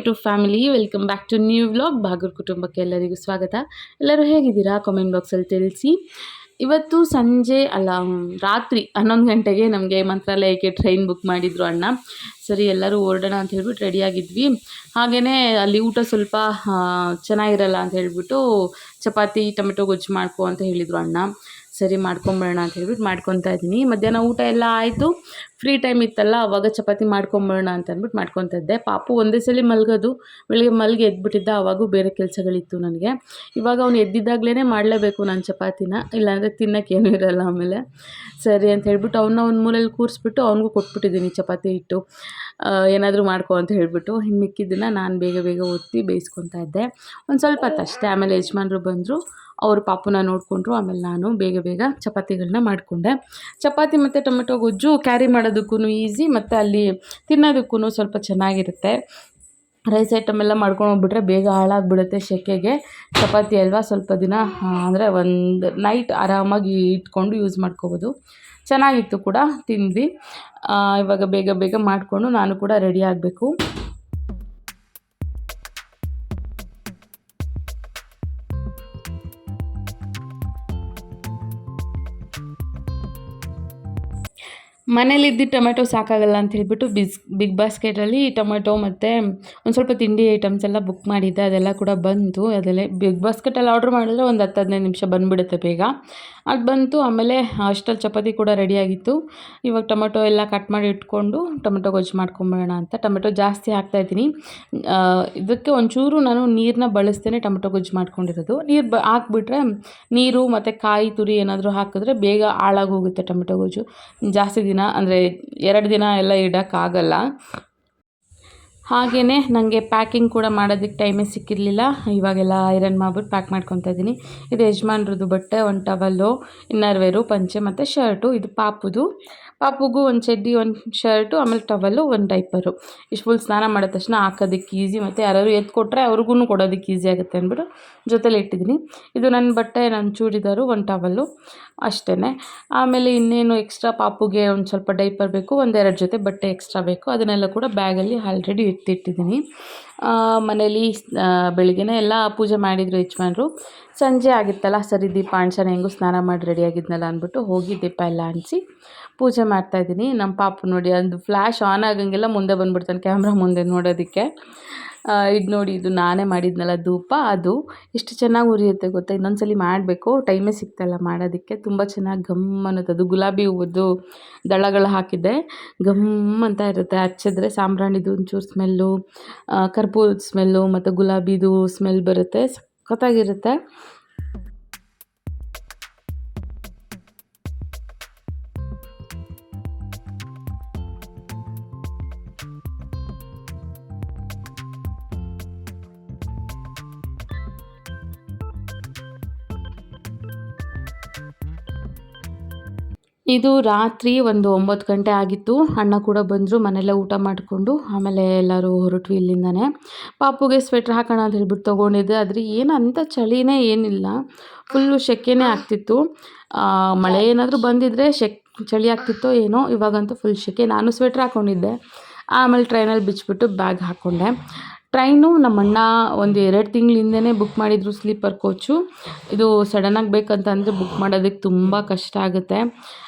YouTube family, welcome back to new vlog. Bhagur ಕುಟುಂಬಕ್ಕೆ ಎಲ್ಲರಿಗೂ ಸ್ವಾಗತ. ಎಲ್ಲರೂ ಹೇಗಿದ್ದೀರಾ ಕಾಮೆಂಟ್ ಬಾಕ್ಸಲ್ಲಿ ತಿಳಿಸಿ. ಇವತ್ತು ಸಂಜೆ ರಾತ್ರಿ 11 ಗಂಟೆಗೆ ನಮಗೆ ಮಂತ್ರಾಲಯಕ್ಕೆ ಟ್ರೈನ್ ಬುಕ್ ಮಾಡಿದ್ರು ಅಣ್ಣ. ಸರಿ ಎಲ್ಲರೂ ಹೊರಡೋಣ ಅಂತ ಹೇಳ್ಬಿಟ್ಟು ರೆಡಿಯಾಗಿದ್ವಿ. ಹಾಗೆಯೇ ಅಲ್ಲಿ ಊಟ ಸ್ವಲ್ಪ ಚೆನ್ನಾಗಿರಲ್ಲ ಅಂತ ಹೇಳ್ಬಿಟ್ಟು ಚಪಾತಿ ಟೊಮೆಟೊ ಗೊಜ್ಜು ಮಾಡ್ಕೊ ಅಂತ ಹೇಳಿದರು ಅಣ್ಣ. ಸರಿ ಮಾಡ್ಕೊಂಬಿಡೋಣ ಅಂತ ಹೇಳ್ಬಿಟ್ಟು ಮಾಡ್ಕೊತಾ ಇದ್ದೀನಿ. ಮಧ್ಯಾಹ್ನ ಊಟ ಎಲ್ಲ ಆಯಿತು, ಫ್ರೀ ಟೈಮ್ ಇತ್ತಲ್ಲ ಆವಾಗ ಚಪಾತಿ ಮಾಡ್ಕೊಂಬಿಡೋಣ ಅಂತ ಅಂದ್ಬಿಟ್ಟು ಮಾಡ್ಕೊತಾ ಇದ್ದೆ. ಪಾಪು ಒಂದೇ ಸಲ ಮಲಗೋದು, ಬೆಳಿಗ್ಗೆ ಮಲಗಿ ಎದ್ಬಿಟ್ಟಿದ್ದ. ಆವಾಗೂ ಬೇರೆ ಕೆಲಸಗಳಿತ್ತು ನನಗೆ. ಇವಾಗ ಅವ್ನು ಎದ್ದಿದ್ದಾಗಲೇ ಮಾಡಲೇಬೇಕು ನಾನು ಚಪಾತಿನ, ಇಲ್ಲಾಂದರೆ ತಿನ್ನೋಕ್ಕೇನೂ ಇರಲ್ಲ ಆಮೇಲೆ. ಸರಿ ಅಂತ ಹೇಳ್ಬಿಟ್ಟು ಅವ್ನ ಮೂಲೆಯಲ್ಲಿ ಕೂರಿಸ್ಬಿಟ್ಟು ಅವ್ನಿಗೂ ಕೊಟ್ಬಿಟ್ಟಿದ್ದೀನಿ ಚಪಾತಿ ಹಿಟ್ಟು, ಏನಾದರೂ ಮಾಡ್ಕೊ ಅಂತ ಹೇಳ್ಬಿಟ್ಟು. ಇನ್ನು ಮಿಕ್ಕಿದ್ದನ್ನು ನಾನು ಬೇಗ ಬೇಗ ಒತ್ತಿ ಬೇಯಿಸ್ಕೊತಾ ಇದ್ದೆ. ಒಂದು ಸ್ವಲ್ಪ ಹೊತ್ತು ಅಷ್ಟೇ. ಆಮೇಲೆ ಯಜಮಾನ್ರು ಬಂದರು, ಅವರು ಪಾಪುನ ನೋಡಿಕೊಂಡ್ರು. ಆಮೇಲೆ ನಾನು ಬೇಗ ಬೇಗ ಚಪಾತಿಗಳನ್ನ ಮಾಡಿಕೊಂಡೆ. ಚಪಾತಿ ಮತ್ತು ಟೊಮೆಟೊ ಗೊಜ್ಜು ಕ್ಯಾರಿ ಮಾಡೋದಕ್ಕೂ ಈಸಿ, ಮತ್ತು ಅಲ್ಲಿ ತಿನ್ನೋದಕ್ಕೂ ಸ್ವಲ್ಪ ಚೆನ್ನಾಗಿರುತ್ತೆ. ರೈಸ್ ಐಟಮ್ ಎಲ್ಲ ಮಾಡ್ಕೊಂಡು ಹೋಗ್ಬಿಟ್ರೆ ಬೇಗ ಹಾಳಾಗಿಬಿಡುತ್ತೆ ಸೆಕೆಗೆ. ಚಪಾತಿ ಅಲ್ವಾ, ಸ್ವಲ್ಪ ದಿನ ಅಂದರೆ ಒಂದು ನೈಟ್ ಆರಾಮಾಗಿ ಇಟ್ಕೊಂಡು ಯೂಸ್ ಮಾಡ್ಕೋಬೋದು. ಚೆನ್ನಾಗಿತ್ತು ಕೂಡ, ತಿಂದ್ವಿ. ಇವಾಗ ಬೇಗ ಬೇಗ ಮಾಡಿಕೊಂಡು ನಾನು ಕೂಡ ರೆಡಿ ಆಗಬೇಕು. ಮನೇಲಿದ್ದು ಟೊಮೆಟೊ ಸಾಕಾಗಲ್ಲ ಅಂತ ಹೇಳ್ಬಿಟ್ಟು ಬಿಗ್ ಬಾಸ್ಕೆಟಲ್ಲಿ ಟೊಮೆಟೊ ಮತ್ತು ಒಂದು ಸ್ವಲ್ಪ ತಿಂಡಿ ಐಟಮ್ಸ್ ಎಲ್ಲ ಬುಕ್ ಮಾಡಿದ್ದೆ. ಅದೆಲ್ಲ ಕೂಡ ಬಂತು. ಅದೆಲ್ಲ ಬಿಗ್ ಬಾಸ್ಕೆಟಲ್ಲಿ ಆರ್ಡ್ರ್ ಮಾಡಿದ್ರೆ ಒಂದು 10-15 ನಿಮಿಷ ಬಂದುಬಿಡುತ್ತೆ ಬೇಗ. ಅದು ಬಂತು. ಆಮೇಲೆ ಅಷ್ಟರಲ್ಲಿ ಚಪಾತಿ ಕೂಡ ರೆಡಿಯಾಗಿತ್ತು. ಇವಾಗ ಟೊಮೆಟೊ ಎಲ್ಲ ಕಟ್ ಮಾಡಿ ಇಟ್ಕೊಂಡು ಟೊಮೆಟೊ ಗೊಜ್ಜು ಮಾಡ್ಕೊಂಬಿಡೋಣ ಅಂತ ಟೊಮೆಟೊ ಜಾಸ್ತಿ ಹಾಕ್ತಾಯಿದ್ದೀನಿ. ಇದಕ್ಕೆ ಒಂಚೂರು ನಾನು ನೀರನ್ನ ಬಳಸ್ತೇನೆ ಟೊಮೆಟೊ ಗೊಜ್ಜು ಮಾಡ್ಕೊಂಡಿರೋದು. ನೀರು ಹಾಕ್ಬಿಟ್ರೆ, ನೀರು ಮತ್ತು ಕಾಯಿ ತುರಿ ಏನಾದರೂ ಹಾಕಿದ್ರೆ ಬೇಗ ಹಾಳಾಗೋಗುತ್ತೆ ಟೊಮೆಟೊ ಗೊಜ್ಜು. ಜಾಸ್ತಿ ದಿನ ಅಂದರೆ 2 ದಿನ ಎಲ್ಲ ಇಡೋಕ್ಕಾಗಲ್ಲ. ಹಾಗೆಯೇ ನನಗೆ ಪ್ಯಾಕಿಂಗ್ ಕೂಡ ಮಾಡೋದಕ್ಕೆ ಟೈಮೇ ಸಿಕ್ಕಿರಲಿಲ್ಲ. ಇವಾಗೆಲ್ಲ ಐರನ್ ಮಾಡ್ಬಿಟ್ಟು ಪ್ಯಾಕ್ ಮಾಡ್ಕೊತಾ ಇದ್ದೀನಿ. ಇದು ಯಜಮಾನ್ರದ್ದು ಬಟ್ಟೆ, ಒಂದು ಟವಲ್ಲು, ಇನ್ನರ್ವೇರು, ಪಂಚೆ ಮತ್ತು ಶರ್ಟು. ಇದು ಪಾಪುಗೂ ಒಂದು ಚಡ್ಡಿ, ಒಂದು ಶರ್ಟು, ಆಮೇಲೆ ಟವಲ್ಲು, ಒಂದು ಡೈಪರು. ಇಷ್ಟು ಫುಲ್ ಸ್ನಾನ ಮಾಡಿದ ತಕ್ಷಣ ಹಾಕೋದಕ್ಕೆ ಈಸಿ, ಮತ್ತು ಯಾರಾದ್ರು ಎತ್ತು ಕೊಟ್ಟರೆ ಅವ್ರಿಗೂ ಕೊಡೋದಕ್ಕೆ ಈಸಿ ಆಗುತ್ತೆ ಅಂದ್ಬಿಟ್ಟು ಜೊತೆಲಿ ಇಟ್ಟಿದ್ದೀನಿ. ಇದು ನನ್ನ ಬಟ್ಟೆ, ನನ್ನ ಚೂಡಿದಾರು, ಒಂದು ಟವಲ್ಲು ಅಷ್ಟೇ. ಆಮೇಲೆ ಇನ್ನೇನು ಎಕ್ಸ್ಟ್ರಾ ಪಾಪುಗೆ ಒಂದು ಸ್ವಲ್ಪ ಡೈಪರ್ ಬೇಕು, 1-2 ಜೊತೆ ಬಟ್ಟೆ ಎಕ್ಸ್ಟ್ರಾ ಬೇಕು. ಅದನ್ನೆಲ್ಲ ಕೂಡ ಬ್ಯಾಗಲ್ಲಿ ಆಲ್ರೆಡಿ ಎತ್ತಿಟ್ಟಿದ್ದೀನಿ. ಮನೇಲಿ ಬೆಳಿಗ್ಗೆನೇ ಎಲ್ಲ ಪೂಜೆ ಮಾಡಿದರು ಯಜಮಾನ್ರು. ಸಂಜೆ ಆಗಿತ್ತಲ್ಲ, ಸರಿ ದೀಪ ಅಂಟಿಸೋಣ, ಹೆಂಗೂ ಸ್ನಾನ ಮಾಡಿ ರೆಡಿಯಾಗಿದ್ನಲ್ಲ ಅಂದ್ಬಿಟ್ಟು ಹೋಗಿ ದೀಪ ಎಲ್ಲ ಅಂಟಿಸಿ ಪೂಜೆ ಮಾಡ್ತಾಯಿದ್ದೀನಿ. ನಮ್ಮ ಪಾಪು ನೋಡಿ, ಅದು ಫ್ಲ್ಯಾಶ್ ಆನ್ ಆಗಂಗೆಲ್ಲ ಮುಂದೆ ಬಂದುಬಿಡ್ತಾನೆ ಕ್ಯಾಮ್ರಾ ಮುಂದೆ ನೋಡೋದಕ್ಕೆ. ಇದು ನೋಡಿ, ಇದು ನಾನೇ ಮಾಡಿದ್ನಲ್ಲ ಧೂಪ, ಅದು ಎಷ್ಟು ಚೆನ್ನಾಗಿ ಉರಿಯುತ್ತೆ ಗೊತ್ತಾ. ಇನ್ನೊಂದ್ಸಲಿ ಮಾಡಬೇಕು, ಟೈಮೇ ಸಿಗ್ತಾಯಿಲ್ಲ ಮಾಡೋದಕ್ಕೆ. ತುಂಬ ಚೆನ್ನಾಗಿ ಘಮ್ ಅನ್ನುತ್ತೆ. ಅದು ಗುಲಾಬಿ ಹೂವದ್ದು ದಳಗಳು ಹಾಕಿದ್ದೆ, ಘಮ್ ಅಂತ ಇರುತ್ತೆ. ಹಚ್ಚಿದ್ರೆ ಸಾಂಬ್ರಾಣಿದು ಒಂಚೂರು ಸ್ಮೆಲ್ಲು, ಕರ್ಪೂರದ ಸ್ಮೆಲ್ಲು ಮತ್ತು ಗುಲಾಬಿದು ಸ್ಮೆಲ್ ಬರುತ್ತೆ, ಸಖತ್ತಾಗಿರುತ್ತೆ. ಇದು ರಾತ್ರಿ ಒಂದು 9 ಗಂಟೆ ಆಗಿತ್ತು. ಅಣ್ಣ ಕೂಡ ಬಂದರು, ಮನೆಯಲ್ಲೇ ಊಟ ಮಾಡಿಕೊಂಡು ಆಮೇಲೆ ಎಲ್ಲರೂ ಹೊರಟ್ವಿ ಇಲ್ಲಿಂದನೇ. ಪಾಪುಗೆ ಸ್ವೆಟ್ರ್ ಹಾಕೋಣ ಅಂತ ಹೇಳ್ಬಿಟ್ಟು ತೊಗೊಂಡಿದ್ದೆ. ಆದರೆ ಏನು ಅಂಥ ಚಳಿನೇ ಏನಿಲ್ಲ, ಫುಲ್ಲು ಸೆಕೆನೇ ಆಗ್ತಿತ್ತು. ಮಳೆ ಏನಾದರೂ ಬಂದಿದ್ದರೆ ಚಳಿ ಆಗ್ತಿತ್ತೋ ಏನೋ. ಇವಾಗಂತೂ ಫುಲ್ ಸೆಕೆ. ನಾನು ಸ್ವೆಟ್ರ್ ಹಾಕ್ಕೊಂಡಿದ್ದೆ. ಆಮೇಲೆ ಟ್ರೈನಲ್ಲಿ ಬಿಚ್ಚಿಬಿಟ್ಟು ಬ್ಯಾಗ್ ಹಾಕ್ಕೊಂಡೆ. ಟ್ರೈನು ನಮ್ಮಣ್ಣ ಒಂದು 2 ತಿಂಗಳ ಹಿಂದೆಯೇ ಬುಕ್ ಮಾಡಿದರು, ಸ್ಲೀಪರ್ ಕೋಚು. ಇದು ಸಡನ್ನಾಗಿ ಬೇಕಂತಂದರೆ ಬುಕ್ ಮಾಡೋದಕ್ಕೆ ತುಂಬ ಕಷ್ಟ ಆಗುತ್ತೆ.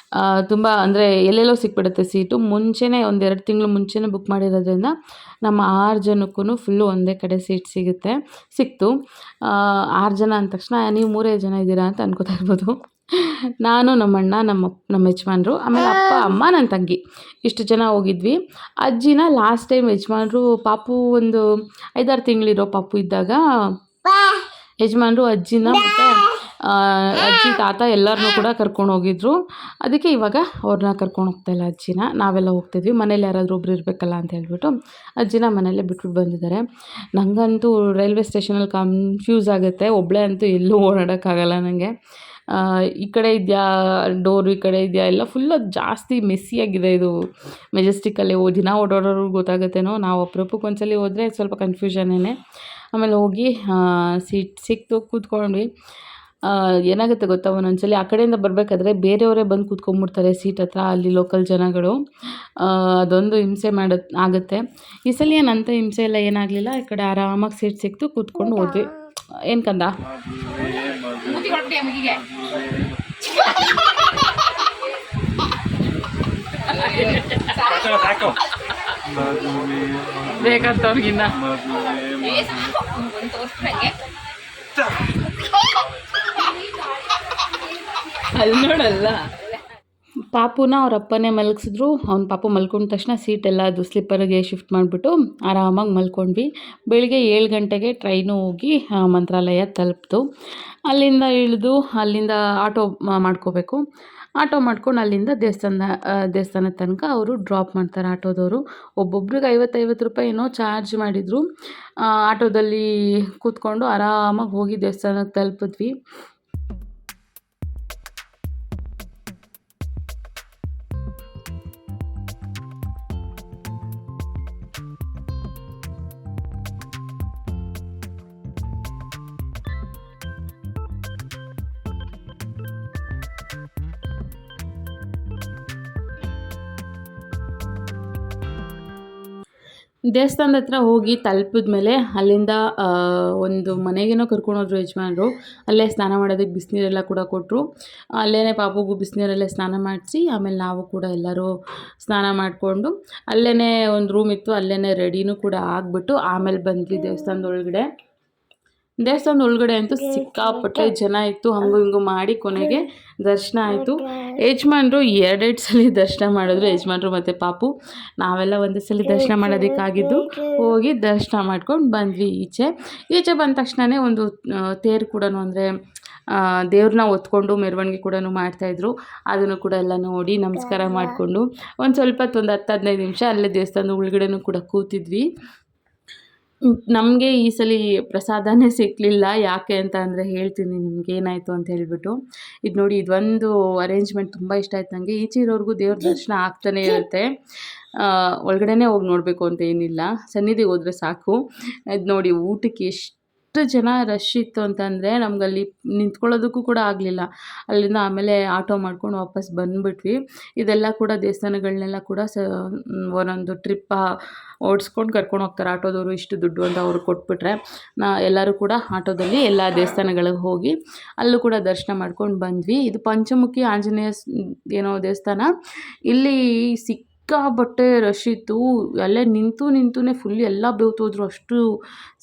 ತುಂಬ ಅಂದರೆ ಎಲ್ಲೆಲ್ಲೋ ಸಿಕ್ಬಿಡುತ್ತೆ ಸೀಟು. ಮುಂಚೆನೇ 1-2 ತಿಂಗಳು ಮುಂಚೆನೇ ಬುಕ್ ಮಾಡಿರೋದ್ರಿಂದ ನಮ್ಮ 6 ಜನಕ್ಕೂ ಫುಲ್ಲು ಒಂದೇ ಕಡೆ ಸೀಟ್ ಸಿಕ್ತು. 6 ಜನ ಅಂದ ತಕ್ಷಣ ನೀವು 3 ಜನ ಇದ್ದೀರಾ ಅಂತ ಅನ್ಕೋತಾ ಇರ್ಬೋದು. ನಾನು, ನಮ್ಮಣ್ಣ, ನಮ್ಮ ಯಜಮಾನ್ರು, ಆಮೇಲೆ ಅಪ್ಪ, ಅಮ್ಮ, ನನ್ನ ತಂಗಿ, ಇಷ್ಟು ಜನ ಹೋಗಿದ್ವಿ. ಅಜ್ಜಿನ ಲಾಸ್ಟ್ ಟೈಮ್ ಯಜಮಾನ್ರು ಪಾಪು ಒಂದು 5-6 ತಿಂಗಳಿರೋ ಪಾಪು ಇದ್ದಾಗ ಯಜಮಾನ್ರು ಅಜ್ಜಿನ ಮತ್ತು ಅಜ್ಜಿ ತಾತ ಎಲ್ಲರನ್ನೂ ಕೂಡ ಕರ್ಕೊಂಡು ಹೋಗಿದ್ರು. ಅದಕ್ಕೆ ಇವಾಗ ಅವ್ರನ್ನ ಕರ್ಕೊಂಡು ಹೋಗ್ತಾಯಿಲ್ಲ ಅಜ್ಜಿನ, ನಾವೆಲ್ಲ ಹೋಗ್ತಿದ್ವಿ. ಮನೇಲಿ ಯಾರಾದರೂ ಒಬ್ರು ಇರಬೇಕಲ್ಲ ಅಂತ ಹೇಳ್ಬಿಟ್ಟು ಅಜ್ಜಿನ ಮನೆಯಲ್ಲೇ ಬಿಟ್ಬಿಟ್ಟು ಬಂದಿದ್ದಾರೆ. ನನಗಂತೂ ರೈಲ್ವೆ ಸ್ಟೇಷನಲ್ಲಿ ಕನ್ಫ್ಯೂಸ್ ಆಗುತ್ತೆ. ಒಬ್ಬಳೇ ಅಂತೂ ಎಲ್ಲೂ ಓಡಾಡೋಕ್ಕಾಗಲ್ಲ ನನಗೆ. ಈ ಕಡೆ ಇದೆಯಾ ಡೋರು, ಈ ಕಡೆ ಇದೆಯಾ, ಎಲ್ಲ ಫುಲ್ಲು ಜಾಸ್ತಿ ಮೆಸ್ಸಿಯಾಗಿದೆ ಇದು ಮೆಜೆಸ್ಟಿಕಲ್ಲಿ. ದಿನ ಓಡಾಡೋರು ಗೊತ್ತಾಗುತ್ತೇನೋ, ನಾವು ಅಪರೂಪಕ್ಕೆ ಒಂದ್ಸಲಿ ಹೋದರೆ ಸ್ವಲ್ಪ ಕನ್ಫ್ಯೂಷನ್ನೇ. ಆಮೇಲೆ ಹೋಗಿ ಸೀಟ್ ಸಿಕ್ತು, ಕೂತ್ಕೊಂಡ್ವಿ. ಏನಾಗುತ್ತೆ ಗೊತ್ತಾ, ಒಂದೊಂದ್ಸಲಿ ಆ ಕಡೆಯಿಂದ ಬರಬೇಕಾದ್ರೆ ಬೇರೆಯವರೇ ಬಂದು ಕೂತ್ಕೊಂಡ್ಬಿಡ್ತಾರೆ ಸೀಟ್ ಹತ್ರ, ಅಲ್ಲಿ ಲೋಕಲ್ ಜನಗಳು. ಅದೊಂದು ಹಿಂಸೆ ಆಗುತ್ತೆ. ಈ ಸಲ ಏನಂತ ಹಿಂಸೆ ಎಲ್ಲ ಏನಾಗಲಿಲ್ಲ, ಈ ಕಡೆ ಆರಾಮಾಗಿ ಸೀಟ್ ಸಿಕ್ತು, ಕೂತ್ಕೊಂಡು ಹೋದ್ವಿ. ಏನು ಕಂದ? ಬೇಕಂತವ್ರಿಗಿನ್ನ ಅಲ್ಲಿ ನೋಡಲ್ಲ. ಪಾಪುನ ಅವ್ರ ಅಪ್ಪನೇ ಮಲಗಿಸಿದ್ರು. ಪಾಪು ಮಲ್ಕೊಂಡ ತಕ್ಷಣ ಸೀಟೆಲ್ಲ ಅದು ಸ್ಲಿಪ್ಪರ್ಗೆ ಶಿಫ್ಟ್ ಮಾಡಿಬಿಟ್ಟು ಆರಾಮಾಗಿ ಮಲ್ಕೊಂಡ್ವಿ. ಬೆಳಿಗ್ಗೆ 7 ಗಂಟೆಗೆ ಟ್ರೈನು ಹೋಗಿ ಮಂತ್ರಾಲಯ ತಲುಪ್ತು. ಅಲ್ಲಿಂದ ಇಳಿದು ಅಲ್ಲಿಂದ ಆಟೋ ಮಾಡ್ಕೋಬೇಕು. ಆಟೋ ಮಾಡ್ಕೊಂಡು ಅಲ್ಲಿಂದ ದೇವಸ್ಥಾನದ ತನಕ ಅವರು ಡ್ರಾಪ್ ಮಾಡ್ತಾರೆ ಆಟೋದವರು. ಒಬ್ಬೊಬ್ರಿಗೆ 50 ರೂಪಾಯಿ ಏನೋ ಚಾರ್ಜ್ ಮಾಡಿದರು. ಆಟೋದಲ್ಲಿ ಕೂತ್ಕೊಂಡು ಆರಾಮಾಗಿ ಹೋಗಿ ದೇವಸ್ಥಾನಕ್ಕೆ ತಲುಪಿದ್ವಿ. ದೇವಸ್ಥಾನದ ಹತ್ರ ಹೋಗಿ ತಲುಪಿದ ಮೇಲೆ ಅಲ್ಲಿಂದ ಒಂದು ಮನೆಗೇನೋ ಕರ್ಕೊಂಡೋದ್ರು ಯಜಮಾನರು. ಅಲ್ಲೇ ಸ್ನಾನ ಮಾಡೋದಕ್ಕೆ ಬಿಸಿನೀರೆಲ್ಲ ಕೂಡ ಕೊಟ್ಟರು. ಅಲ್ಲೇ ಪಾಪುಗೂ ಬಿಸಿನೀರಲ್ಲೇ ಸ್ನಾನ ಮಾಡಿಸಿ ಆಮೇಲೆ ನಾವು ಕೂಡ ಎಲ್ಲರೂ ಸ್ನಾನ ಮಾಡಿಕೊಂಡು ಅಲ್ಲೇ ಒಂದು ರೂಮ್ ಇತ್ತು, ಅಲ್ಲೇ ರೆಡಿನೂ ಕೂಡ ಆಗಿಬಿಟ್ಟು ಆಮೇಲೆ ಬಂದ್ವಿ ದೇವಸ್ಥಾನದ ಒಳಗಡೆ. ದೇವಸ್ಥಾನದ ಒಳಗಡೆ ಅಂತೂ ಸಿಕ್ಕಾಪಟ್ಟೆ ಜನ ಇತ್ತು. ಹಂಗು ಹಿಂಗು ಮಾಡಿ ಕೊನೆಗೆ ದರ್ಶನ ಆಯಿತು. ಯಜಮಾನ್ರು 2 ಸಲ ದರ್ಶನ ಮಾಡಿದ್ರು, ಯಜಮಾನ್ರು ಮತ್ತು ಪಾಪು. ನಾವೆಲ್ಲ ಒಂದೇ ಸಲ ದರ್ಶನ ಮಾಡೋದಕ್ಕಾಗಿದ್ದು ಹೋಗಿ ದರ್ಶನ ಮಾಡ್ಕೊಂಡು ಬಂದ್ವಿ. ಈಚೆ ಬಂದ ತಕ್ಷಣವೇ ಒಂದು ತೇರು ಕೂಡ, ಅಂದರೆ ದೇವ್ರನ್ನ ಹೊತ್ಕೊಂಡು ಮೆರವಣಿಗೆ ಕೂಡ ಮಾಡ್ತಾಯಿದ್ರು. ಅದನ್ನು ಕೂಡ ಎಲ್ಲ ನೋಡಿ ನಮಸ್ಕಾರ ಮಾಡಿಕೊಂಡು ಒಂದು ಸ್ವಲ್ಪ ಒಂದು 10-15 ನಿಮಿಷ ಅಲ್ಲೇ ದೇವಸ್ಥಾನದ ಒಳಗಡೆನೂ ಕೂಡ ಕೂತಿದ್ವಿ. ನಮಗೆ ಈ ಸಲ ಪ್ರಸಾದನೇ ಸಿಕ್ಕಲಿಲ್ಲ. ಯಾಕೆ ಅಂತ ಅಂದರೆ ಹೇಳ್ತೀನಿ ನಿಮ್ಗೆ ಏನಾಯಿತು ಅಂತ ಹೇಳಿಬಿಟ್ಟು. ಇದು ನೋಡಿ, ಇದೊಂದು ಅರೇಂಜ್ಮೆಂಟ್ ತುಂಬ ಇಷ್ಟ ಆಯ್ತು ನನಗೆ. ಈಚೆ ಇರೋರ್ಗೂ ದೇವ್ರ ದರ್ಶನ ಆಗ್ತಾನೆ ಇರುತ್ತೆ. ಒಳಗಡೆನೇ ಹೋಗಿ ನೋಡಬೇಕು ಅಂತ ಏನಿಲ್ಲ, ಸನ್ನಿಧಿಗೆ ಹೋದರೆ ಸಾಕು. ಇದು ನೋಡಿ, ಊಟಕ್ಕೆ ಎಷ್ಟು ಜನ ರಶ್ ಇತ್ತು ಅಂತಂದರೆ ನಮಗಲ್ಲಿ ನಿಂತ್ಕೊಳ್ಳೋದಕ್ಕೂ ಕೂಡ ಆಗಲಿಲ್ಲ. ಅಲ್ಲಿಂದ ಆಮೇಲೆ ಆಟೋ ಮಾಡ್ಕೊಂಡು ವಾಪಸ್ ಬಂದುಬಿಟ್ವಿ. ಇದೆಲ್ಲ ಕೂಡ ದೇವಸ್ಥಾನಗಳನ್ನೆಲ್ಲ ಕೂಡ ಒಂದೊಂದು ಟ್ರಿಪ್ಪ ಓಡಿಸ್ಕೊಂಡು ಕರ್ಕೊಂಡು ಹೋಗ್ತಾರೆ ಆಟೋದವರು. ಇಷ್ಟು ದುಡ್ಡು ಅಂತ ಅವ್ರು ಕೊಟ್ಬಿಟ್ರೆ ಎಲ್ಲರೂ ಕೂಡ ಆಟೋದಲ್ಲಿ ಎಲ್ಲ ದೇವಸ್ಥಾನಗಳಿಗೆ ಹೋಗಿ ಅಲ್ಲೂ ಕೂಡ ದರ್ಶನ ಮಾಡ್ಕೊಂಡು ಬಂದ್ವಿ. ಇದು ಪಂಚಮುಖಿ ಆಂಜನೇಯ ಏನೋ ದೇವಸ್ಥಾನ. ಇಲ್ಲಿ ಸಿಕ್ಕಾಪಟ್ಟೆ ರಶ್ ಇತ್ತು. ಅಲ್ಲೇ ನಿಂತುನೇ ಫುಲ್ ಎಲ್ಲ ಬೆವ್ತೋದ್ರು, ಅಷ್ಟು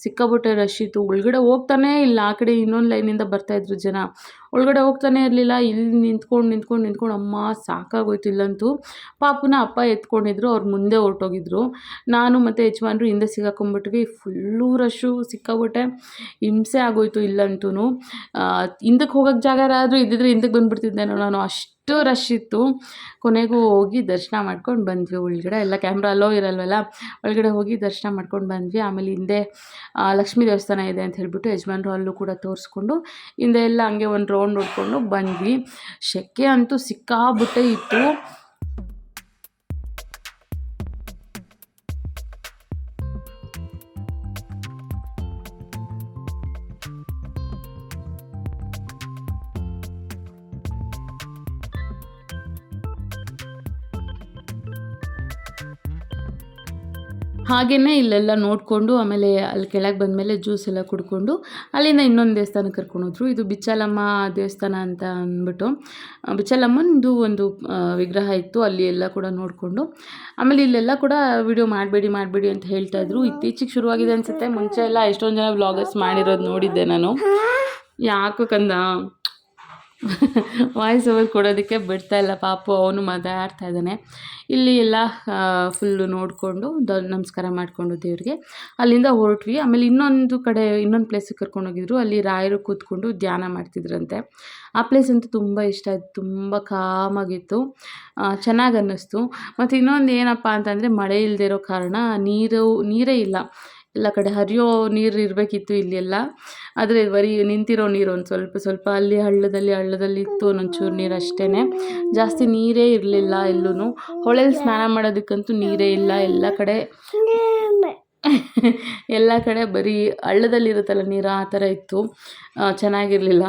ಸಿಕ್ಕಾಪಟ್ಟೆ ರಶ್ ಇತ್ತು. ಒಳಗಡೆ ಹೋಗ್ತಾನೇ ಇಲ್ಲ. ಆ ಕಡೆ ಇನ್ನೊಂದು ಲೈನಿಂದ ಬರ್ತಾಯಿದ್ರು ಜನ, ಒಳಗಡೆ ಹೋಗ್ತಾನೆ ಇರಲಿಲ್ಲ. ಇಲ್ಲಿ ನಿಂತ್ಕೊಂಡು ಅಮ್ಮ ಸಾಕಾಗೋಯ್ತು ಇಲ್ಲಂತೂ. ಪಾಪುನ ಅಪ್ಪ ಎತ್ಕೊಂಡಿದ್ರು, ಅವ್ರು ಮುಂದೆ ಹೊರಟೋಗಿದ್ರು. ನಾನು ಮತ್ತು ಯಜಮಾನ್ರು ಹಿಂದೆ ಸಿಗಾಕೊಂಡ್ಬಿಟ್ವಿ. ಫುಲ್ಲು ರಶ್ಶು, ಸಿಕ್ಕಾಬಿಟ್ಟೆ ಹಿಂಸೆ ಆಗೋಯ್ತು ಇಲ್ಲಂತೂ. ಹಿಂದಕ್ಕೆ ಹೋಗೋಕ್ಕೆ ಜಾಗ ಆದರೂ ಇದ್ದಿದ್ರೆ ಹಿಂದಕ್ಕೆ ಬಂದುಬಿಡ್ತಿದ್ದೇನೋ ನಾನು, ಅಷ್ಟು ರಶ್ ಇತ್ತು. ಕೊನೆಗೂ ಹೋಗಿ ದರ್ಶನ ಮಾಡ್ಕೊಂಡು ಬಂದ್ವಿ. ಒಳಗಡೆ ಎಲ್ಲ ಕ್ಯಾಮ್ರಾ ಅಲೋ ಇರಲ್ವಲ್ಲ, ಒಳಗಡೆ ಹೋಗಿ ದರ್ಶನ ಮಾಡ್ಕೊಂಡು ಬಂದ್ವಿ. ಆಮೇಲೆ ಹಿಂದೆ ಲಕ್ಷ್ಮೀ ದೇವಸ್ಥಾನ ಇದೆ ಅಂತ ಹೇಳಿಬಿಟ್ಟು ಯಜಮಾನ್ರು ಅಲ್ಲೂ ಕೂಡ ತೋರಿಸ್ಕೊಂಡು ಹಿಂದೆ ಎಲ್ಲ ಹಂಗೆ ಒಂದು ರೌಂಡ್ ನೋಡಿಕೊಂಡು ಬಂದ್ವಿ. ಸೆಕೆ ಅಂತೂ ಸಿಕ್ಕಾಬಿಟ್ಟೆ ಇತ್ತು. ಹಾಗೆಯೇ ಇಲ್ಲೆಲ್ಲ ನೋಡಿಕೊಂಡು ಆಮೇಲೆ ಅಲ್ಲಿ ಕೆಳಗೆ ಬಂದಮೇಲೆ ಜ್ಯೂಸ್ ಎಲ್ಲ ಕುಡ್ಕೊಂಡು ಅಲ್ಲಿಂದ ಇನ್ನೊಂದು ದೇವಸ್ಥಾನಕ್ಕೆ ಕರ್ಕೊಂಡೋದ್ರು. ಇದು ಬಿಚ್ಚಲಮ್ಮ ದೇವಸ್ಥಾನ ಅಂತ ಅಂದ್ಬಿಟ್ಟು, ಬಿಚ್ಚಲಮ್ಮನದು ಒಂದು ವಿಗ್ರಹ ಇತ್ತು. ಅಲ್ಲಿ ಎಲ್ಲ ಕೂಡ ನೋಡಿಕೊಂಡು ಆಮೇಲೆ ಇಲ್ಲೆಲ್ಲ ಕೂಡ ವಿಡಿಯೋ ಮಾಡಬೇಡಿ ಅಂತ ಹೇಳ್ತಾಯಿದ್ರು. ಇತ್ತೀಚೆಗೆ ಶುರುವಾಗಿದೆ ಅನಿಸುತ್ತೆ. ಮುಂಚೆ ಎಲ್ಲ ಎಷ್ಟೊಂದು ಜನ ವ್ಲಾಗರ್ಸ್ ಮಾಡಿರೋದು ನೋಡಿದ್ದೆ ನಾನು. ಯಾಕೋ ಕಂದ ವಾಯ್ಸ್ ಓವರ್ ಕೊಡೋದಕ್ಕೆ ಬಿಡ್ತಾಯಿಲ್ಲ ಪಾಪು, ಅವನು ಮಾತಾಡ್ತಾ ಇದ್ದಾನೆ. ಇಲ್ಲಿ ಎಲ್ಲ ಫುಲ್ಲು ನೋಡಿಕೊಂಡು ನಮಸ್ಕಾರ ಮಾಡಿಕೊಂಡು ದೇವ್ರಿಗೆ ಅಲ್ಲಿಂದ ಹೊರಟ್ವಿ. ಆಮೇಲೆ ಇನ್ನೊಂದು ಪ್ಲೇಸಿಗೆ ಕರ್ಕೊಂಡೋಗಿದ್ರು. ಅಲ್ಲಿ ರಾಯರು ಕೂತ್ಕೊಂಡು ಧ್ಯಾನ ಮಾಡ್ತಿದ್ರಂತೆ. ಆ ಪ್ಲೇಸ್ ಅಂತೂ ತುಂಬ ಇಷ್ಟ ಆಯಿತು, ತುಂಬ ಕಾಮಾಗಿತ್ತು, ಚೆನ್ನಾಗಿ ಅನ್ನಿಸ್ತು. ಮತ್ತು ಇನ್ನೊಂದು ಏನಪ್ಪ ಅಂತಂದರೆ ಮಳೆ ಇಲ್ಲದೆ ಇರೋ ಕಾರಣ ನೀರೇ ಇಲ್ಲ. ಎಲ್ಲ ಕಡೆ ಹರಿಯೋ ನೀರು ಇರಬೇಕಿತ್ತು ಇಲ್ಲೆಲ್ಲ, ಆದರೆ ಬರೀ ನಿಂತಿರೋ ನೀರು ಒಂದು ಸ್ವಲ್ಪ ಅಲ್ಲಿ ಹಳ್ಳದಲ್ಲಿ ಇತ್ತು ಒಂಚೂರು ನೀರು ಅಷ್ಟೇ. ಜಾಸ್ತಿ ನೀರೇ ಇರಲಿಲ್ಲ ಎಲ್ಲೂ. ಹೊಳೆಯಲ್ಲಿ ಸ್ನಾನ ಮಾಡೋದಕ್ಕಂತೂ ನೀರೇ ಇಲ್ಲ. ಎಲ್ಲ ಕಡೆ ಬರೀ ಹಳ್ಳದಲ್ಲಿರುತ್ತಲ್ಲ ನೀರು, ಆ ಥರ ಇತ್ತು, ಚೆನ್ನಾಗಿರಲಿಲ್ಲ.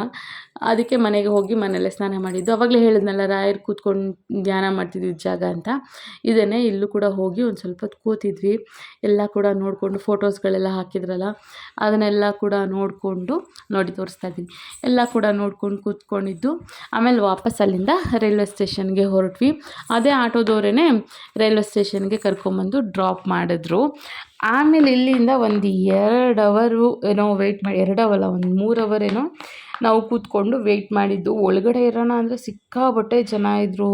ಅದಕ್ಕೆ ಮನೆಗೆ ಹೋಗಿ ಮನೆಯಲ್ಲೇ ಸ್ನಾನ ಮಾಡಿದ್ದು. ಆವಾಗಲೇ ಹೇಳಿದ್ನಲ್ಲ ರಾಯರು ಕೂತ್ಕೊಂಡು ಧ್ಯಾನ ಮಾಡ್ತಿದ್ದಿದ್ದು ಜಾಗ ಅಂತ, ಇದೇನೆ. ಇಲ್ಲೂ ಕೂಡ ಹೋಗಿ ಒಂದು ಸ್ವಲ್ಪ ಹೊತ್ತು ಕೂತಿದ್ವಿ. ಎಲ್ಲ ಕೂಡ ನೋಡಿಕೊಂಡು ಫೋಟೋಸ್ಗಳೆಲ್ಲ ಹಾಕಿದ್ರಲ್ಲ ಅದನ್ನೆಲ್ಲ ಕೂಡ ನೋಡಿಕೊಂಡು ನೋಡಿ ತೋರಿಸ್ತಾ ಇದ್ದೀನಿ. ಎಲ್ಲ ಕೂಡ ನೋಡ್ಕೊಂಡು ಕೂತ್ಕೊಂಡಿದ್ದು. ಆಮೇಲೆ ವಾಪಸ್ ಅಲ್ಲಿಂದ ರೈಲ್ವೆ ಸ್ಟೇಷನ್ಗೆ ಹೊರಟ್ವಿ. ಅದೇ ಆಟೋದವರೇ ರೈಲ್ವೆ ಸ್ಟೇಷನ್ಗೆ ಕರ್ಕೊಂಬಂದು ಡ್ರಾಪ್ ಮಾಡಿದ್ರು. ಆಮೇಲೆ ಇಲ್ಲಿಂದ ಒಂದು 2 ಅವರು ಏನೋ ವೆಯ್ಟ್ ಮಾಡಿ, 2 ಅವಲ್ಲ ಒಂದು 3 ಅವರ್ ಏನೋ ನಾವು ಕೂತ್ಕೊಂಡು ವೆಯ್ಟ್ ಮಾಡಿದ್ದು. ಒಳಗಡೆ ಇರೋಣ ಅಂದರೆ ಸಿಕ್ಕಾಪಟ್ಟೆ ಜನ ಇದ್ದರು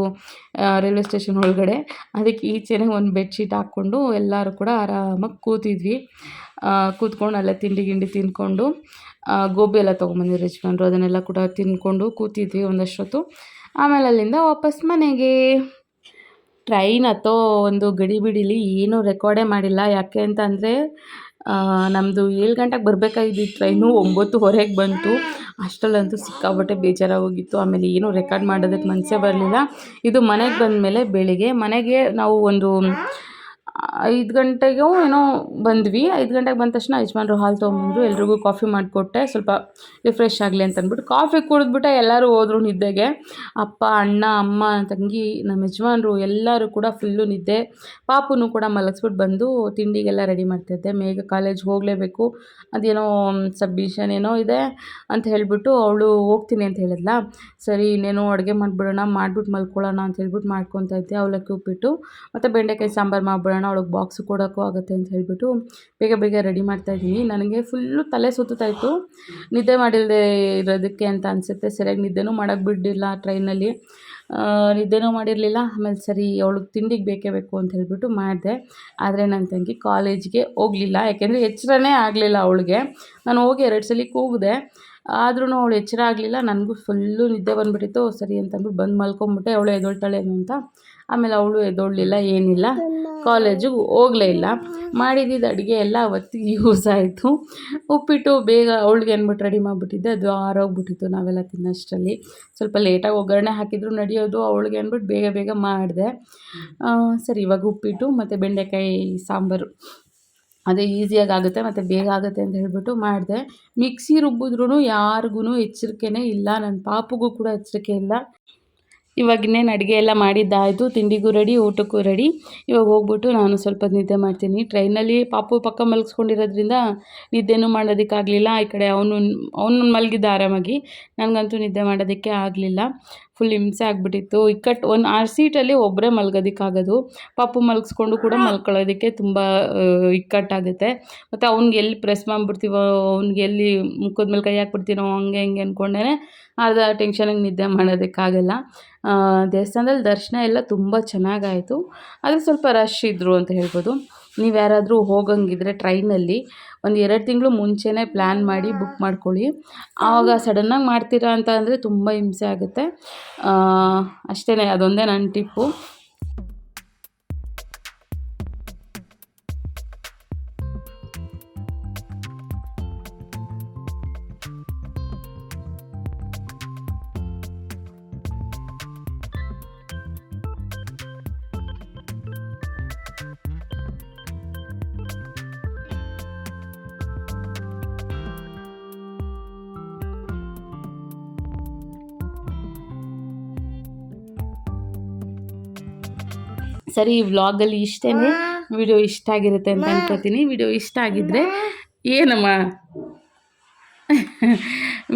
ರೈಲ್ವೆ ಸ್ಟೇಷನ್ ಒಳಗಡೆ. ಅದಕ್ಕೆ ಈಚೆನೇ ಒಂದು ಬೆಡ್ಶೀಟ್ ಹಾಕ್ಕೊಂಡು ಎಲ್ಲರೂ ಕೂಡ ಆರಾಮಾಗಿ ಕೂತಿದ್ವಿ. ಕೂತ್ಕೊಂಡು ಅಲ್ಲೇ ತಿಂಡಿ ಗಿಂಡಿ ತಿಂದ್ಕೊಂಡು ಗೋಬಿ ಎಲ್ಲ ತೊಗೊಂಬಂದಿದ್ರು ಯಜಮಾನ್ರು, ಅದನ್ನೆಲ್ಲ ಕೂಡ ತಿಂದ್ಕೊಂಡು ಕೂತಿದ್ವಿ ಒಂದಷ್ಟೊತ್ತು. ಆಮೇಲೆ ಅಲ್ಲಿಂದ ವಾಪಸ್ ಮನೆಗೆ. ಟ್ರೈನ್ ಹತ್ತೋ ಒಂದು ಗಡಿಬಿಡಿಲಿ ಏನೂ ರೆಕಾರ್ಡೇ ಮಾಡಿಲ್ಲ. ಯಾಕೆ ಅಂತ ಅಂದರೆ ನಮ್ಮದು 7 ಗಂಟೆಗೆ ಬರಬೇಕಾಗಿದ್ದಿದ್ದು ಟ್ರೈನು 9:15ಗೆ ಬಂತು. ಅಷ್ಟರಲ್ಲಂತೂ ಸಿಕ್ಕಾಪಟ್ಟೆ ಬೇಜಾರಾಗೋಗಿತ್ತು. ಆಮೇಲೆ ಏನೂ ರೆಕಾರ್ಡ್ ಮಾಡೋದಕ್ಕೆ ಮನಸ್ಸೇ ಬರಲಿಲ್ಲ. ಇದು ಮನೆಗೆ ಬಂದಮೇಲೆ ಬೆಳಿಗ್ಗೆ ಮನೆಗೆ ನಾವು ಒಂದು 5 ಗಂಟೆಗೋ ಏನೋ ಬಂದ್ವಿ. 5 ಗಂಟೆಗೆ ಬಂದ ತಕ್ಷಣ ಯಜಮಾನ್ರು ಹಾಲು ತೊಗೊಂಬಂದರು. ಎಲ್ರಿಗೂ ಕಾಫಿ ಮಾಡಿಕೊಟ್ಟೆ, ಸ್ವಲ್ಪ ರಿಫ್ರೆಶ್ ಆಗಲಿ ಅಂತ ಅಂದ್ಬಿಟ್ಟು. ಕಾಫಿ ಕುಡಿದ್ಬಿಟ್ಟೆ ಎಲ್ಲರೂ ಹೋದ್ರು ನಿದ್ದೆಗೆ. ಅಪ್ಪ, ಅಣ್ಣ, ಅಮ್ಮ, ತಂಗಿ, ನಮ್ಮ ಯಜಮಾನ್ರು ಎಲ್ಲರೂ ಕೂಡ ಫುಲ್ಲು ನಿದ್ದೆ. ಪಾಪುನು ಕೂಡ ಮಲಗಿಸ್ಬಿಟ್ಟು ಬಂದು ತಿಂಡಿಗೆಲ್ಲ ರೆಡಿ ಮಾಡ್ತಾಯಿದ್ದೆ. ಮೇಘ ಕಾಲೇಜ್ಗೆ ಹೋಗಲೇಬೇಕು, ಅದೇನೋ ಸಬ್ಮಿಷನ್ ಏನೋ ಇದೆ ಅಂತ ಹೇಳಿಬಿಟ್ಟು ಅವಳು ಹೋಗ್ತೀನಿ ಅಂತ ಹೇಳಿದ್ಲ. ಸರಿ ಇನ್ನೇನೋ ಅಡುಗೆ ಮಾಡಿಬಿಡೋಣ, ಮಾಡಿಬಿಟ್ಟು ಮಲ್ಕೊಳ್ಳೋಣ ಅಂತ ಹೇಳ್ಬಿಟ್ಟು ಮಾಡ್ಕೊತಾ ಇದ್ದೆ. ಅವಲಕ್ಕಿ ಉಪ್ಪಿಟ್ಟು ಮತ್ತು ಬೆಂಡೆಕಾಯಿ ಸಾಂಬಾರು ಮಾಡಿಬಿಡೋಣ, ಅವಳಿಗೆ ಬಾಕ್ಸು ಕೊಡೋಕ್ಕೂ ಆಗುತ್ತೆ ಅಂತ ಹೇಳಿಬಿಟ್ಟು ಬೇಗ ಬೇಗ ರೆಡಿ ಮಾಡ್ತಾಯಿದ್ದೀನಿ. ನನಗೆ ಫುಲ್ಲು ತಲೆ ಸುತ್ತಾಯಿತು, ನಿದ್ದೆ ಮಾಡಿಲ್ಲದೆ ಇರೋದಕ್ಕೆ ಅಂತ ಅನಿಸುತ್ತೆ. ಸರಿಯಾಗಿ ನಿದ್ದೆನೂ ಮಾಡೋಕ್ಕೆ ಬಿಡಲಿಲ್ಲ ಟ್ರೈನಲ್ಲಿ, ನಿದ್ದೆನೂ ಮಾಡಿರಲಿಲ್ಲ. ಆಮೇಲೆ ಸರಿ ಅವಳಿಗೆ ತಿಂಡಿಗೆ ಬೇಕೇ ಬೇಕು ಅಂತ ಹೇಳಿಬಿಟ್ಟು ಮಾಡಿದೆ. ಆದರೆ ನನ್ನ ತಂಗಿ ಕಾಲೇಜ್ಗೆ ಹೋಗಲಿಲ್ಲ, ಯಾಕೆಂದರೆ ಎಚ್ಚರನೇ ಆಗಲಿಲ್ಲ ಅವಳಿಗೆ. ನಾನು ಹೋಗಿ 2 ಸಲ ಕೂಗಿದೆ, ಆದ್ರೂ ಅವಳು ಎಚ್ಚರ ಆಗಲಿಲ್ಲ. ನನಗೂ ಫುಲ್ಲು ನಿದ್ದೆ ಬಂದುಬಿಟ್ಟಿತ್ತು. ಸರಿ ಅಂತಂದ್ಬಿಟ್ಟು ಬಂದು ಮಲ್ಕೊಂಬಿಟ್ಟೆ, ಅವಳು ಎದ್ದೊಳ್ತಾಳೇನು ಅಂತ. ಆಮೇಲೆ ಅವಳು ಎದ್ದೊಳ್ಳಲಿಲ್ಲ, ಏನಿಲ್ಲ, ಕಾಲೇಜಿಗೆ ಹೋಗಲೇ ಇಲ್ಲ. ಮಾಡಿದ್ದಿದ್ದು ಅಡುಗೆ ಎಲ್ಲ ಅವತ್ತಿಗೆ ಯೂಸ್ ಆಯಿತು. ಉಪ್ಪಿಟ್ಟು ಬೇಗ ಅವಳಿಗೆ ಅಂದ್ಬಿಟ್ಟು ರೆಡಿ ಮಾಡಿಬಿಟ್ಟಿದ್ದೆ, ಅದು ಆರೋಗ್ಬಿಟ್ಟಿತ್ತು ನಾವೆಲ್ಲ ತಿನ್ನೋಷ್ಟರಲ್ಲಿ. ಸ್ವಲ್ಪ ಲೇಟಾಗಿ ಒಗ್ಗರಣೆ ಹಾಕಿದ್ರು ನಡೆಯೋದು, ಅವಳಿಗೆ ಅಂದ್ಬಿಟ್ಟು ಬೇಗ ಬೇಗ ಮಾಡಿದೆ. ಸರಿ ಇವಾಗ ಉಪ್ಪಿಟ್ಟು ಮತ್ತು ಬೆಂಡೆಕಾಯಿ ಸಾಂಬಾರು ಅದೇ ಈಸಿಯಾಗಿ ಆಗುತ್ತೆ ಮತ್ತು ಬೇಗ ಆಗುತ್ತೆ ಅಂತ ಹೇಳಿಬಿಟ್ಟು ಮಾಡಿದೆ. ಮಿಕ್ಸಿ ರುಬ್ಬಿದ್ರೂ ಯಾರಿಗೂ ಎಚ್ಚರಿಕೆನೇ ಇಲ್ಲ, ನನ್ನ ಪಾಪುಗೂ ಕೂಡ ಎಚ್ಚರಿಕೆ ಇಲ್ಲ. ಇವಾಗ ಇನ್ನೇನು ಅಡುಗೆ ಎಲ್ಲ ಮಾಡಿದ್ದಾಯಿತು, ತಿಂಡಿಗೂ ರೆಡಿ, ಊಟಕ್ಕೂ ರೆಡಿ. ಇವಾಗ ಹೋಗ್ಬಿಟ್ಟು ನಾನು ಸ್ವಲ್ಪ ನಿದ್ದೆ ಮಾಡ್ತೀನಿ. ಟ್ರೈನಲ್ಲಿ ಪಾಪು ಪಕ್ಕ ಮಲಗಿಸ್ಕೊಂಡಿರೋದ್ರಿಂದ ನಿದ್ದೆನೂ ಮಾಡೋದಕ್ಕಾಗಲಿಲ್ಲ. ಈ ಕಡೆ ಅವನು ಮಲಗಿದ್ದ ಆರಾಮಾಗಿ, ನನಗಂತೂ ನಿದ್ದೆ ಮಾಡೋದಕ್ಕೆ ಆಗಲಿಲ್ಲ. ಫುಲ್ ಹಿಂಸೆ ಆಗಿಬಿಟ್ಟಿತ್ತು. ಒಂದು ಆ ಸೀಟಲ್ಲಿ ಒಬ್ಬರೇ ಮಲ್ಗೋದಕ್ಕಾಗೋದು, ಪಾಪು ಮಲಗಿಸ್ಕೊಂಡು ಕೂಡ ಮಲ್ಕೊಳ್ಳೋದಕ್ಕೆ ತುಂಬ ಇಕ್ಕಟ್ಟಾಗುತ್ತೆ. ಮತ್ತು ಅವ್ನಿಗೆ ಎಲ್ಲಿ ಪ್ರೆಸ್ ಮಾಡಿಬಿಡ್ತೀವೋ, ಅವ್ನಿಗೆ ಎಲ್ಲಿ ಮುಖದ ಮೇಲೆ ಕೈ ಹಾಕ್ಬಿಡ್ತೀನೋ ಹಂಗೆ ಹಿಂಗೆ ಅಂದ್ಕೊಂಡೇ ಅರ್ಧ ಟೆನ್ಷನಾಗಿ ನಿದ್ದೆ ಮಾಡೋದಕ್ಕಾಗಲ್ಲ. ದೇವಸ್ಥಾನದಲ್ಲಿ ದರ್ಶನ ಎಲ್ಲ ತುಂಬ ಚೆನ್ನಾಗಾಯಿತು, ಆದರೆ ಸ್ವಲ್ಪ ರಶ್ ಇದ್ದರು ಅಂತ ಹೇಳ್ಬೋದು. ನೀವು ಯಾರಾದರೂ ಹೋಗಂಗಿದ್ರೆ ಟ್ರೈನಲ್ಲಿ ಒಂದು 2 ತಿಂಗಳು ಮುಂಚೆನೇ ಪ್ಲ್ಯಾನ್ ಮಾಡಿ ಬುಕ್ ಮಾಡ್ಕೊಳ್ಳಿ. ಆವಾಗ ಸಡನ್ನಾಗಿ ಮಾಡ್ತೀರಾ ಅಂತ ಅಂದರೆ ತುಂಬ ಹಿಂಸೆ ಆಗುತ್ತೆ. ಅಷ್ಟೇ, ಅದೊಂದೇ ನನ್ನ ಟಿಪ್ಪು. ಸರಿ, ಈ ವ್ಲಾಗಲ್ಲಿ ಇಷ್ಟೇ. ವಿಡಿಯೋ ಇಷ್ಟ ಆಗಿರುತ್ತೆ ಅಂತ ಅನ್ಕೋತೀನಿ. ವಿಡಿಯೋ ಇಷ್ಟ ಆಗಿದ್ದರೆ ಏನಮ್ಮ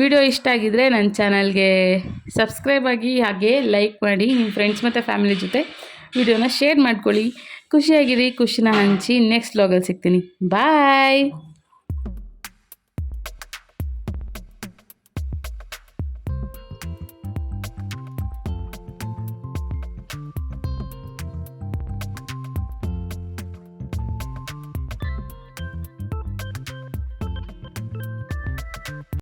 ವಿಡಿಯೋ ಇಷ್ಟ ಆಗಿದ್ದರೆ ನನ್ನ ಚಾನಲ್ಗೆ ಸಬ್ಸ್ಕ್ರೈಬ್ ಆಗಿ, ಹಾಗೆ ಲೈಕ್ ಮಾಡಿ, ನಿಮ್ಮ ಫ್ರೆಂಡ್ಸ್ ಮತ್ತು ಫ್ಯಾಮಿಲಿ ಜೊತೆ ವಿಡಿಯೋನ ಶೇರ್ ಮಾಡ್ಕೊಳ್ಳಿ. ಖುಷಿಯಾಗಿರಿ, ಖುಷಿನ ಹಂಚಿ. ನೆಕ್ಸ್ಟ್ ವ್ಲಾಗಲ್ಲಿ ಸಿಗ್ತೀನಿ. ಬಾಯ್.